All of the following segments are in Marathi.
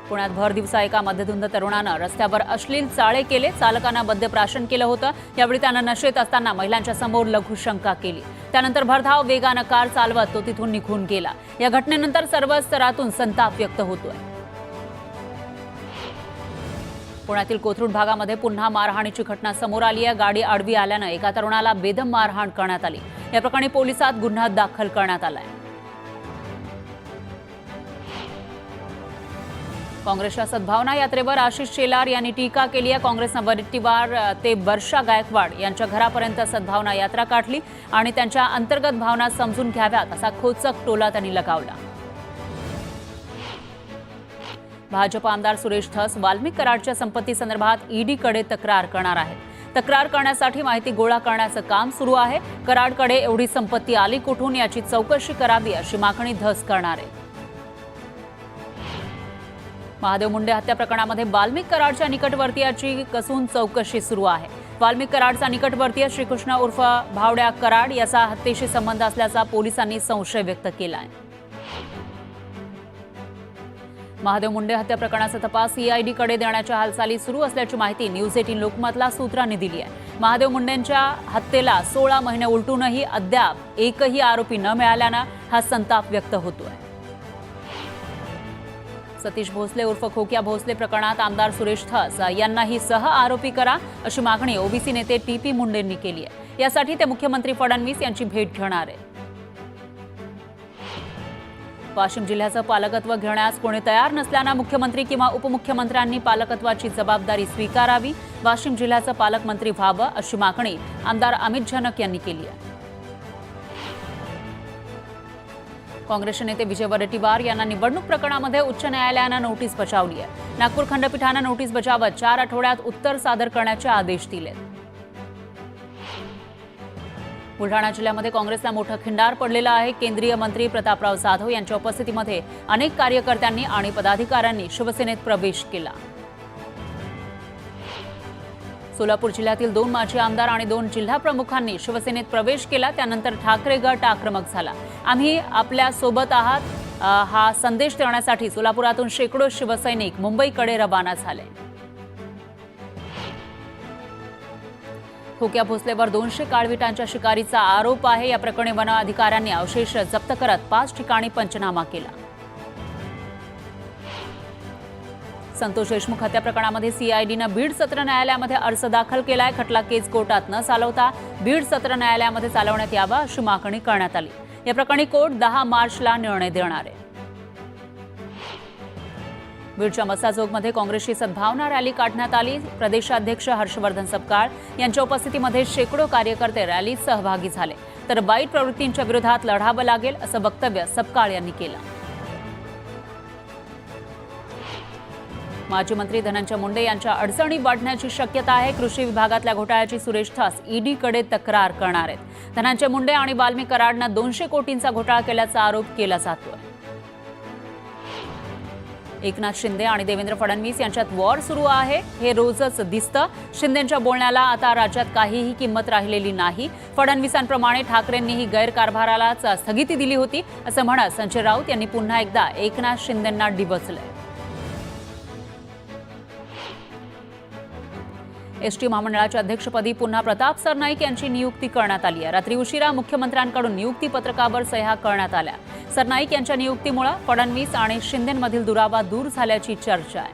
पुण्यात भर दिवसा एका मध्यधुंद तरुणानं रस्त्यावर अश्लील चाळे केले, चालकांना मद्यप्राशन केलं होतं। यावेळी त्यानं नशेत असताना महिलांच्या समोर लघुशंका केली। त्यानंतर भरधाव वेगानं कार चालवत तो तिथून निघून गेला। या घटनेनंतर सर्व स्तरातून संताप व्यक्त होतोय। पुण्यातील कोथरूड भागामध्ये पुन्हा मारहाणीची घटना समोर आली आहे। गाडी आडवी आल्यानं एका तरुणाला बेदम मारहाण करण्यात आली। या प्रकरणी पोलिसात गुन्हा दाखल करण्यात आलाय। काँग्रेसच्या सद्भावना यात्रेवर आशिष शेलार यांनी टीका केली आहे। काँग्रेसनं वरटीवार ते वर्षा गायकवाड यांच्या घरापर्यंत सद्भावना यात्रा काढली आणि त्यांच्या अंतर्गत भावना समजून घ्याव्यात असा खोचक टोला त्यांनी लगावला। भाजप आमदार सुरेश धस वाल्मिक कराडच्या संपत्ती संदर्भात ईडीकडे तक्रार करणार आहेत। तक्रार करण्यासाठी माहिती गोळा करण्याचं काम सुरू आहे। कराडकडे एवढी संपत्ती आली कुठून याची चौकशी करावी अशी मागणी धस करणार आहे। महादेव मुंडे हत्या प्रकरणामध्ये वाल्मिक कराडच्या निकटवर्तीयाची कसून चौकशी सुरू आहे। वाल्मिक कराडचा निकटवर्तीय श्रीकृष्ण उर्फ भावड्या कराड याचा हत्येशी संबंध असल्याचा पोलिसांनी संशय व्यक्त केला आहे। महादेव मुंडे हत्या प्रकरणाचा तपास सीआयडीकडे देण्याच्या हालचाली सुरू असल्याची माहिती न्यूज 18 लोकमतला सूत्रांनी दिली आहे। महादेव मुंडेंच्या हत्येला 16 महिने उलटूनही अद्याप एकही आरोपी न मिळाल्यानं हा संताप व्यक्त होतोय। सतीश भोसले उर्फ खोक्या भोसले प्रकरणात आमदार सुरेश धस यांनाही सह आरोपी करा अशी मागणी ओबीसी नेते टीपी मुंडेंनी केली आहे। यासाठी ते मुख्यमंत्री फडणवीस यांची भेट घेणार आहेत। वाशिम जिल्ह्याचं पालकत्व घेण्यास कोणी तयार नसल्यानं मुख्यमंत्री किंवा उपमुख्यमंत्र्यांनी पालकत्वाची जबाबदारी स्वीकारावी, वाशिम जिल्ह्याचं पालकमंत्री व्हावं अशी मागणी आमदार अमित जनक यांनी केली आहे। काँग्रेसचे नेते विजय वडेट्टीवार यांना निवडणूक प्रकरणामध्ये उच्च न्यायालयानं नोटीस बजावली आहे। नागपूर खंडपीठानं नोटीस बजावत 4 आठवड्यात उत्तर सादर करण्याचे आदेश दिले। बुलढाणा जिल्ह्यामध्ये काँग्रेसला मोठं खिंडार पडलेलं आहे। केंद्रीय मंत्री प्रतापराव जाधव यांच्या उपस्थितीमध्ये अनेक कार्यकर्त्यांनी आणि पदाधिकाऱ्यांनी शिवसेनेत प्रवेश केला। सोलापूर जिल्ह्यातील 2 माजी आमदार आणि 2 जिल्हा प्रमुखांनी शिवसेनेत प्रवेश केला। त्यानंतर ठाकरे गट आक्रमक झाला। आम्ही आपल्या सोबत आहात हा संदेश देण्यासाठी सोलापुरातून शेकडो शिवसैनिक मुंबईकडे रवाना झाले। खोक्या भोसलेवर 200 काळविटांच्या शिकारीचा आरोप आहे। या प्रकरणी वन अधिकाऱ्यांनी अवशेष जप्त करत 5 ठिकाणी पंचनामा केला। संतोष देशमुख हत्या प्रकरणामध्ये सीआयडीनं बीड सत्र न्यायालयामध्ये अर्ज दाखल केलाय। खटला केस कोर्टात न चालवता बीड सत्र न्यायालयामध्ये चालवण्यात यावा अशी मागणी करण्यात आली। या प्रकरणी कोर्ट 10 मार्चला निर्णय देणार आहे। बीडच्या मसाजोगमध्ये काँग्रेसची सद्भावना रॅली काढण्यात आली। प्रदेशाध्यक्ष हर्षवर्धन सपकाळ यांच्या उपस्थितीमध्ये शेकडो कार्यकर्ते रॅलीत सहभागी झाले। तर वाईट प्रवृत्तींच्या विरोधात लढावं लागेल असं वक्तव्य सपकाळ यांनी केलं। माजी मंत्री धनंजय मुंडे यांच्या अडचणी वाढण्याची शक्यता आहे। कृषी विभागातल्या घोटाळ्याची सुरेश धस ईडीकडे तक्रार करणार आहेत। धनंजय मुंडे आणि वाल्मिक कराडनं 200 कोटींचा घोटाळा केल्याचा आरोप केला जातोय। एकनाथ शिंदे आणि देवेंद्र फडणवीस यांच्यात वॉर सुरू आहे हे रोजच दिसतं। शिंदेंच्या बोलण्याला आता राज्यात काहीही किंमत राहिलेली नाही। फडणवीसांप्रमाणे ठाकरेंनीही गैरकारभारालाच स्थगिती दिली होती असं म्हणत संजय राऊत यांनी पुन्हा एकदा एकनाथ शिंदेंना डिवचलंय। एसटी महामंडळाच्या अध्यक्षपदी पुन्हा प्रताप सरनाईक यांची नियुक्ती करण्यात आली आहे। रात्री उशिरा मुख्यमंत्र्यांकडून नियुक्ती पत्रकावर सह्या करण्यात आल्या। सरनाईक यांच्या नियुक्तीमुळे फडणवीस आणि शिंदेंमधील दुरावा दूर झाल्याची चर्चा आहे।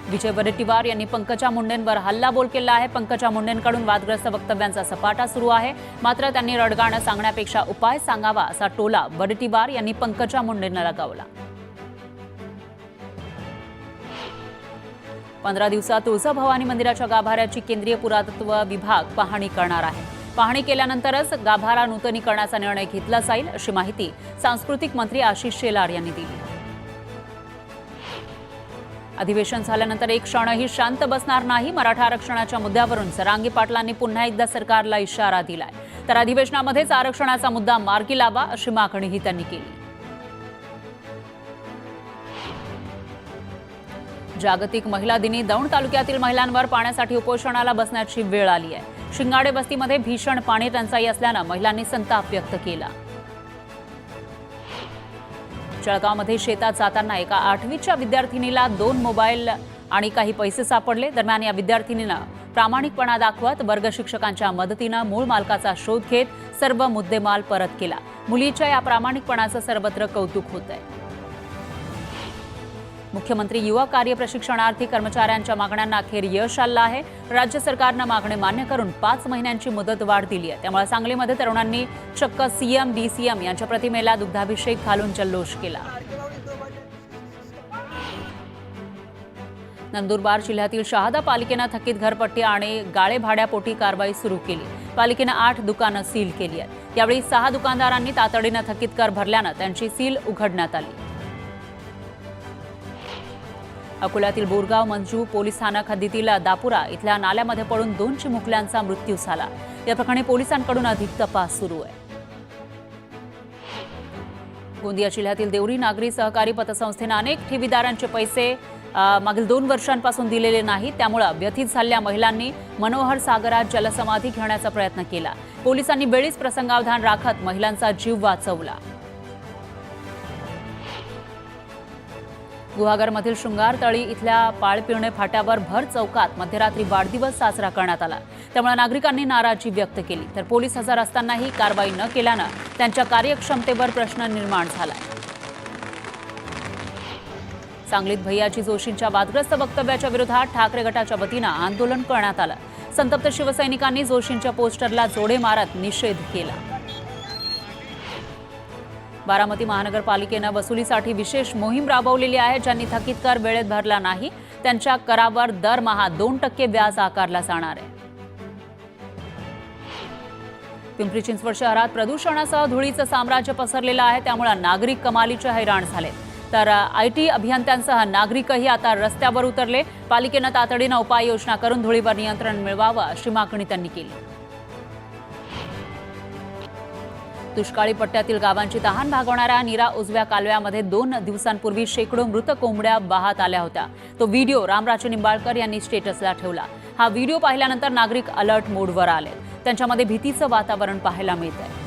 विजय वडेट्टीवार यांनी पंकजा मुंडेंवर हल्लाबोल केला आहे। पंकजा मुंडेंकडून वादग्रस्त वक्तव्यांचा सपाटा सुरू आहे। मात्र त्यांनी रडगाणं सांगण्यापेक्षा उपाय सांगावा असा टोला वडेट्टीवार यांनी पंकजा मुंडेंना लगावला। 15 दिवसात तुळजाभवानी मंदिराच्या गाभाऱ्याची केंद्रीय पुरातत्व विभाग पाहणी करणार आहे। पाहणी केल्यानंतरच गाभारा नूतनीकरणाचा निर्णय घेतला जाईल अशी माहिती सांस्कृतिक मंत्री आशिष शेलार यांनी दिली। अधिवेशन झाल्यानंतर एक क्षणही शांत बसणार नाही। मराठा आरक्षणाच्या मुद्द्यावरून जरांगे पाटलांनी पुन्हा एकदा सरकारला इशारा दिलाय। तर अधिवेशनामध्येच आरक्षणाचा मुद्दा मार्गी लावा अशी मागणीही त्यांनी केली। जागतिक महिला दिनी दौंड तालुक्यातील महिलांवर पाण्यासाठी उपोषणाला बसण्याची वेळ आली आहे। शिंगाडे वस्तीमध्ये भीषण पाणी टंचाई असल्याने महिलांनी संताप व्यक्त केला। जळगावमध्ये शेतात जाताना एका 8वीच्या विद्यार्थिनीला 2 मोबाईल आणि काही पैसे सापडले। दरम्यान या विद्यार्थिनीनं प्रामाणिकपणा दाखवत वर्ग शिक्षकांच्या मदतीनं मूळ मालकाचा शोध घेत सर्व मुद्देमाल परत केला। मुलीच्या या प्रामाणिकपणाचं सर्वत्र कौतुक होतंय। मुख्यमंत्री युवा कार्य प्रशिक्षणार्थी कर्मचाऱ्यांच्या मागण्यांना अखेर यश आलं आहे। राज्य सरकारनं मागणी मान्य करून 5 महिन्यांची मुदतवाढ दिली आहे। त्यामुळे सांगलीमध्ये तरुणांनी चक्क सीएम डीसीएम यांच्या प्रतिमेला दुग्धाभिषेक घालून जल्लोष केला। नंदुरबार जिल्ह्यातील शहादा पालिकेनं थकीत घरपट्टी आणि गाळे भाड्यापोटी कारवाई सुरू केली। पालिकेनं 8 दुकानं सील केली आहेत। यावेळी 6 दुकानदारांनी तातडीनं थकीत कर भरल्यानं त्यांची सील उघडण्यात आली। अकोल्यातील बोरगाव मंजू पोलीस स्थानक हद्दीतील दापुरा इथल्या नाल्यामध्ये पडून 2 चिमुकल्यांचा मृत्यू झाला। या प्रकरणी पोलिसांकडून अधिक तपास सुरू आहे। गोंदिया जिल्ह्यातील देवरी नागरी सहकारी पतसंस्थेनं अनेक ठेवीदारांचे पैसे मागील 2 वर्षांपासून दिलेले नाहीत। त्यामुळे व्यथित झालेल्या महिलांनी मनोहर सागरात जलसमाधी घेण्याचा प्रयत्न केला। पोलिसांनी वेळीच प्रसंगावधान राखत महिलांचा जीव वाचवला। गुहागरमधील शृंगारतळी इथल्या पाळपिवणे फाट्यावर भर चौकात मध्यरात्री वाढदिवस साजरा करण्यात आला। त्यामुळे नागरिकांनी नाराजी व्यक्त केली, तर पोलीस हजर असतानाही कारवाई न केल्यानं त्यांच्या कार्यक्षमतेवर प्रश्न निर्माण झाला। सांगलीत भैयाजी जोशींच्या वादग्रस्त वक्तव्याच्या विरोधात ठाकरे गटाच्या वतीनं आंदोलन करण्यात आलं। संतप्त शिवसैनिकांनी जोशींच्या पोस्टरला जोडे मारत निषेध केला। बारामती महानगरपालिकेनं वसुलीसाठी विशेष मोहीम राबवलेली आहे। ज्यांनी थकीत कर वेळेत भरला नाही त्यांच्या करावर दरमहा 2% व्याज आकारला जाणार आहे। पिंपरी चिंचवड शहरात प्रदूषणासह धुळीचं साम्राज्य पसरलेलं आहे। त्यामुळे नागरिक कमालीचे हैराण झाले, तर आयटी अभियंत्यांसह नागरिकही आता रस्त्यावर उतरले। पालिकेनं तातडीनं उपाययोजना करून धुळीवर नियंत्रण मिळवावं अशी मागणी त्यांनी केली। दुष्काळी पट्ट्यातील गावांची तहान भागवणाऱ्या नीरा उजव्या कालव्यामध्ये 2 दिवसांपूर्वी शेकडो मृत कोंबड्या वाहत आल्या होत्या। तो व्हिडिओ रामराजे निंबाळकर यांनी स्टेटसला ठेवला। हा व्हिडिओ पाहिल्यानंतर नागरिक अलर्ट मोडवर आले। त्यांच्यामध्ये भीतीचं वातावरण पाहायला मिळतंय।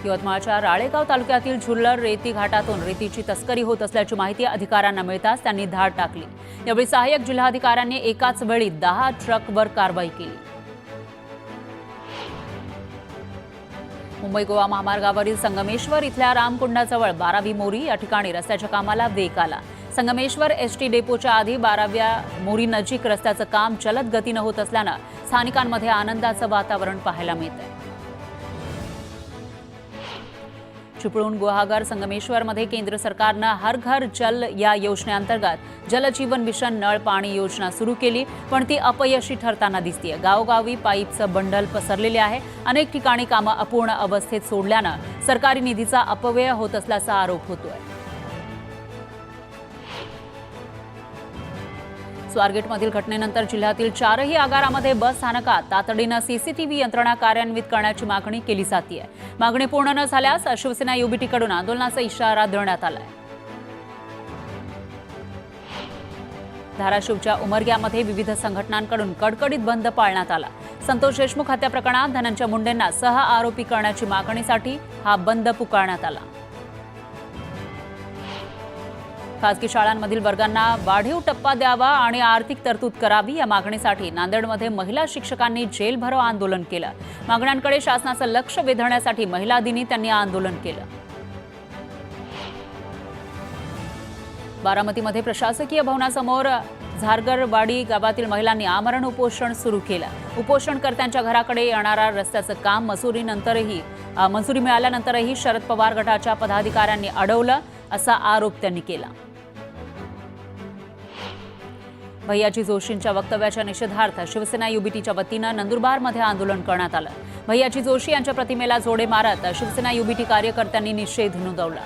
यवतमाळच्या राळेगाव तालुक्यातील झुल्लर रेती घाटातून रेतीची तस्करी होत असल्याची माहिती अधिकाऱ्यांना मिळताच त्यांनी धाड टाकली। यावेळी सहाय्यक जिल्हाधिकाऱ्यांनी एकाच वेळी 10 ट्रकवर कारवाई केली। मुंबई गोवा महामार्गावरील संगमेश्वर इथल्या रामकुंडाजवळ 12वी मोरी या ठिकाणी रस्त्याच्या कामाला वेग आला। संगमेश्वर एसटी डेपोच्या आधी 12व्या मोरी नजीक रस्त्याचं काम जलद गतीनं होत असल्यानं स्थानिकांमध्ये आनंदाचं वातावरण पाहायला मिळतंय। चिपळूण गुहागर संगमेश्वरमध्ये केंद्र सरकारनं हर घर जल या योजनेअंतर्गत जलजीवन मिशन नळ पाणी योजना सुरू केली, पण ती अपयशी ठरताना दिसतेय। गावोगावी पाईपचं बंडल पसरलेले आहे। अनेक ठिकाणी कामं अपूर्ण अवस्थेत सोडल्यानं सरकारी निधीचा अपव्यय होत असल्याचा आरोप होतोय। स्वारगेटमधील घटनेनंतर जिल्ह्यातील 4ही आगारामध्ये बस स्थानकात तातडीनं सीसीटीव्ही यंत्रणा कार्यान्वित करण्याची मागणी केली जाते। मागणी पूर्ण न झाल्यास शिवसेना युबीटीकडून आंदोलनाचा इशारा देण्यात आलाय। धाराशिवच्या उमरग्यामध्ये विविध संघटनांकडून कडकडीत बंद पाळण्यात आला। संतोष देशमुख हत्या प्रकरणात धनंजय मुंडेंना सह आरोपी करण्याची मागणीसाठी हा बंद पुकारण्यात आला। खासगी शाळांमधील वर्गांना वाढीव टप्पा द्यावा आणि आर्थिक तरतूद करावी या मागणीसाठी नांदेडमध्ये महिला शिक्षकांनी जेलभरो आंदोलन केलं। मागण्यांकडे शासनाचं लक्ष वेधण्यासाठी महिला दिनी त्यांनी आंदोलन केलं। बारामतीमध्ये प्रशासकीय भवनासमोर झारगरवाडी गावातील महिलांनी आमरण उपोषण सुरू केलं। उपोषणकर्त्यांच्या घराकडे येणारा रस्त्याचं काम मंजुरी मिळाल्यानंतरही शरद पवार गटाच्या पदाधिकाऱ्यांनी अडवलं असा आरोप त्यांनी केला। भैयाजी जोशींच्या वक्तव्याच्या निषेधार्थ शिवसेना युबीटीच्या वतीनं नंदुरबारमध्ये आंदोलन करण्यात आलं। भैयाजी जोशी यांच्या प्रतिमेला जोडे मारत शिवसेना युबीटी कार्यकर्त्यांनी निषेध नोंदवला।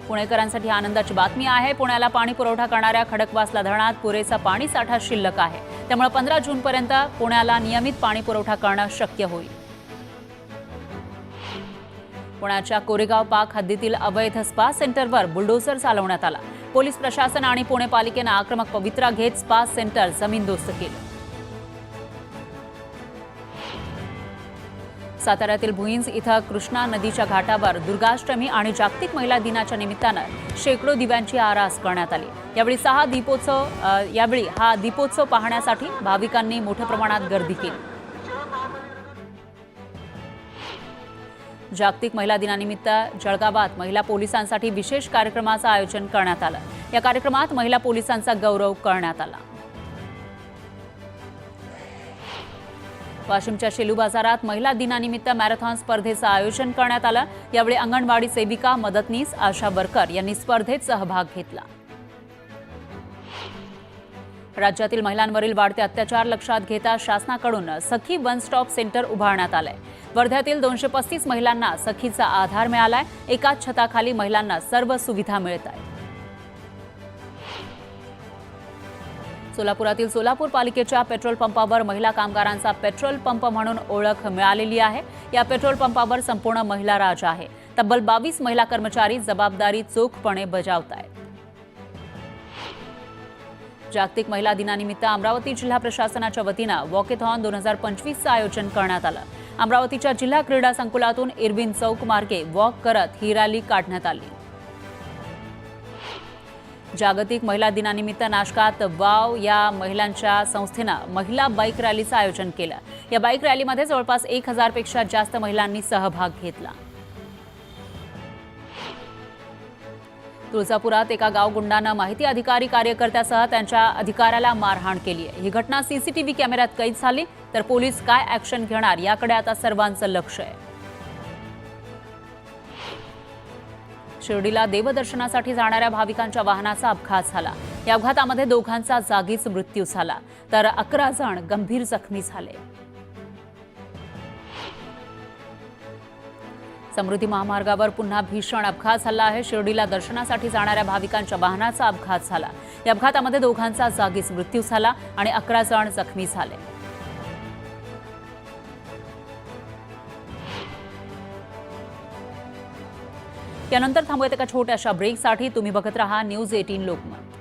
पुणेकरांसाठी आनंदाची बातमी आहे। पुण्याला पाणी पुरवठा करणाऱ्या खडकवासला धरणात पुरेसा पाणी साठा शिल्लक आहे। त्यामुळे 15 जूनपर्यंत पुण्याला नियमित पाणी पुरवठा करणं शक्य होईल। पुण्याच्या कोरेगाव पार्क हद्दीतील अवैध स्पा सेंटरवर बुलडोझर चालवण्यात आला। पोलीस प्रशासन आणि पुणे पालिकेनं आक्रमक पवित्रा घेत स्पा सेंटर जमीनदोस्त केलं। साताऱ्यातील भुईंज इथं कृष्णा नदीच्या घाटावर दुर्गाष्टमी आणि जागतिक महिला दिनाच्या निमित्तानं शेकडो दिव्यांची आरास करण्यात आली। यावेळी हा दीपोत्सव पाहण्यासाठी भाविकांनी मोठ्या प्रमाणात गर्दी केली। जागतिक महिला दिनानिमित्त जळगावात महिला पोलिसांसाठी विशेष कार्यक्रमाचं आयोजन करण्यात आलं। या कार्यक्रमात महिला पोलिसांचा गौरव करण्यात आला। वाशिमच्या शेलू बाजारात महिला दिनानिमित्त मॅरेथॉन स्पर्धेचं आयोजन करण्यात आलं। यावेळी अंगणवाडी सेविका, मदतनीस, आशा वर्कर यांनी स्पर्धेत सहभाग घेतला। राज्यातील महिलांवरील वाढते अत्याचार लक्षात घेता शासनाकडून सखी वन स्टॉप सेंटर उभारण्यात आलंय। वर्ध्यातील 235 महिलांना सखीचा आधार मिळालाय। एकाच छताखाली महिलांना सर्व सुविधा मिळत आहेत। सोलापुरातील सोलापूर पालिकेच्या पेट्रोल पंपावर महिला कामगारांचा पेट्रोल पंप म्हणून ओळख मिळालेली आहे। या पेट्रोल पंपावर संपूर्ण महिला राज आहे। तब्बल 22 महिला कर्मचारी जबाबदारी चोखपणे बजावत आहेत। जागतिक महिला दिनानिमित्त अमरावती जिल्हा प्रशासनाच्या वतीनं वॉकेथॉन 2025चं आयोजन करण्यात आलं। अमरावतीच्या जिल्हा क्रीडा संकुलातून इरविन चौक मार्गे वॉक करत ही रॅली काढण्यात आली। जागतिक महिला दिनानिमित्त नाशकात वाव या महिलांच्या संस्थेनं महिला बाईक रॅलीचं आयोजन केलं। या बाईक रॅलीमध्ये जवळपास 1000 पेक्षा जास्त महिलांनी सहभाग घेतला। तुळजापुरात एका गावगुंडानं माहिती अधिकारी कार्यकर्त्यासह त्यांच्या अधिकाऱ्याला मारहाण केली आहे। ही घटना सीसीटीव्ही कॅमेऱ्यात कैद झाली, तर पोलीस काय ॲक्शन घेणार याकडे आता सर्वांचं लक्ष आहे। शिर्डीला देवदर्शनासाठी जाणाऱ्या भाविकांच्या वाहनाचा अपघात झाला। या अपघातामध्ये दोघांचा जागीच मृत्यू झाला, तर 11 जण गंभीर जखमी झाले। समृद्धी महामार्गावर पुन्हा भीषण अपघात झाला आहे। शिर्डीला दर्शनासाठी जाणाऱ्या भाविकांच्या वाहनाचा अपघात झाला। या अपघातामध्ये दोघांचा जागीच मृत्यू झाला आणि 11 जण जखमी झाले। यानंतर थांबूयात एका छोट्याशा ब्रेकसाठी। तुम्ही बघत रहा न्यूज 18 लोकमत।